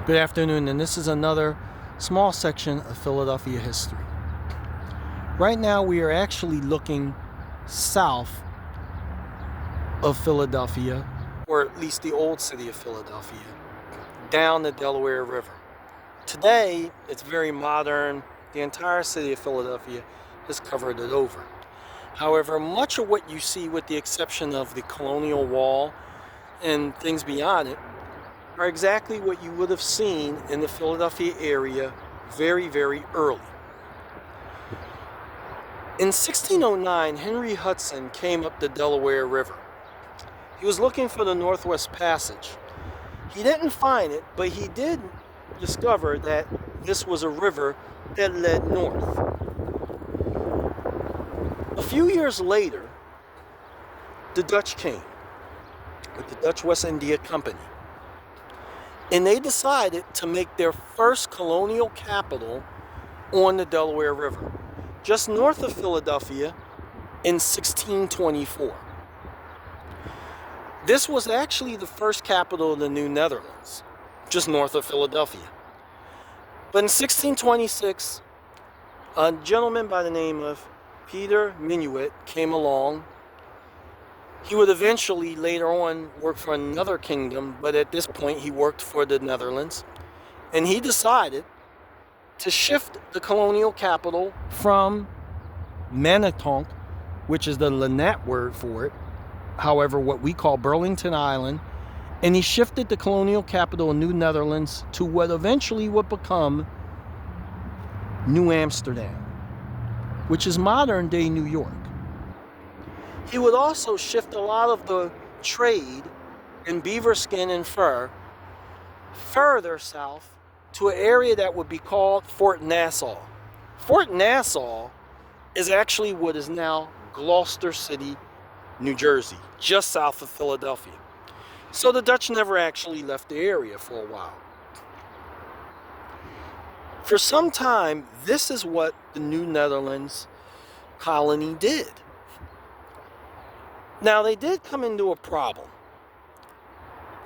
Good afternoon, and this is another small section of Philadelphia history. Right now we are actually looking south of Philadelphia, or at least the old city of Philadelphia, down the Delaware River. Today it's very modern. The entire city of Philadelphia has covered it over. However, much of what you see, with the exception of the Colonial Wall and things beyond it, are exactly what you would have seen in the Philadelphia area very, very early. In 1609, Henry Hudson came up the Delaware River. He was looking for the Northwest Passage. He didn't find it, but he did discover that this was a river that led north. A few years later, the Dutch came with the Dutch West India Company. And they decided to make their first colonial capital on the Delaware River, just north of Philadelphia in 1624. This was actually the first capital of the New Netherlands, just north of Philadelphia. But in 1626, a gentleman by the name of Peter Minuit came along. He would eventually later on work for another kingdom, but at this point he worked for the Netherlands. And he decided to shift the colonial capital from Manitonk, which is the Lenape word for it, however, what we call Burlington Island, and he shifted the colonial capital of New Netherlands to what eventually would become New Amsterdam, which is modern-day New York. He would also shift a lot of the trade in beaver skin and fur further south to an area that would be called Fort Nassau. Fort Nassau is actually what is now Gloucester City, New Jersey, just south of Philadelphia. So the Dutch never actually left the area for a while. For some time, this is what the New Netherlands colony did. Now, they did come into a problem.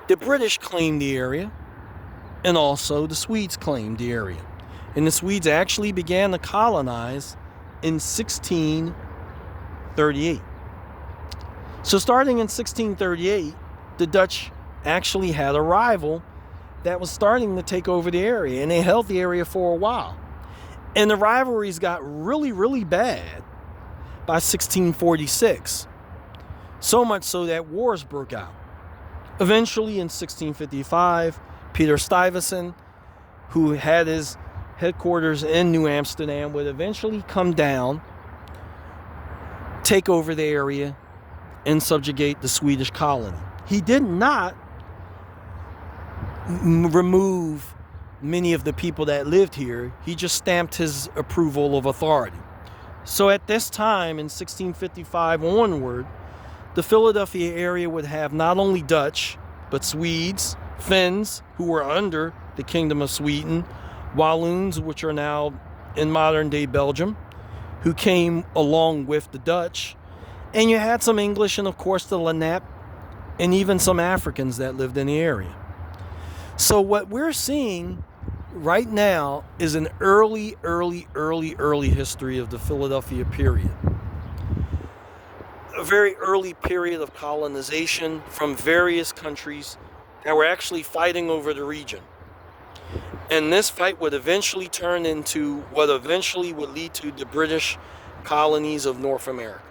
The British claimed the area, and also the Swedes claimed the area. And the Swedes actually began to colonize in 1638. So starting in 1638, the Dutch actually had a rival that was starting to take over the area, and they held the area for a while. And the rivalries got really, really bad by 1646. So much so that wars broke out. Eventually in 1655, Peter Stuyvesant, who had his headquarters in New Amsterdam, would eventually come down, take over the area, and subjugate the Swedish colony. He did not remove many of the people that lived here. He just stamped his approval of authority. So at this time, in 1655 onward, the Philadelphia area would have not only Dutch, but Swedes, Finns, who were under the Kingdom of Sweden, Walloons, which are now in modern-day Belgium, who came along with the Dutch. And you had some English and, of course, the Lenape, and even some Africans that lived in the area. So what we're seeing right now is an early history of the Philadelphia period. A very early period of colonization from various countries that were actually fighting over the region. And this fight would eventually turn into what eventually would lead to the British colonies of North America.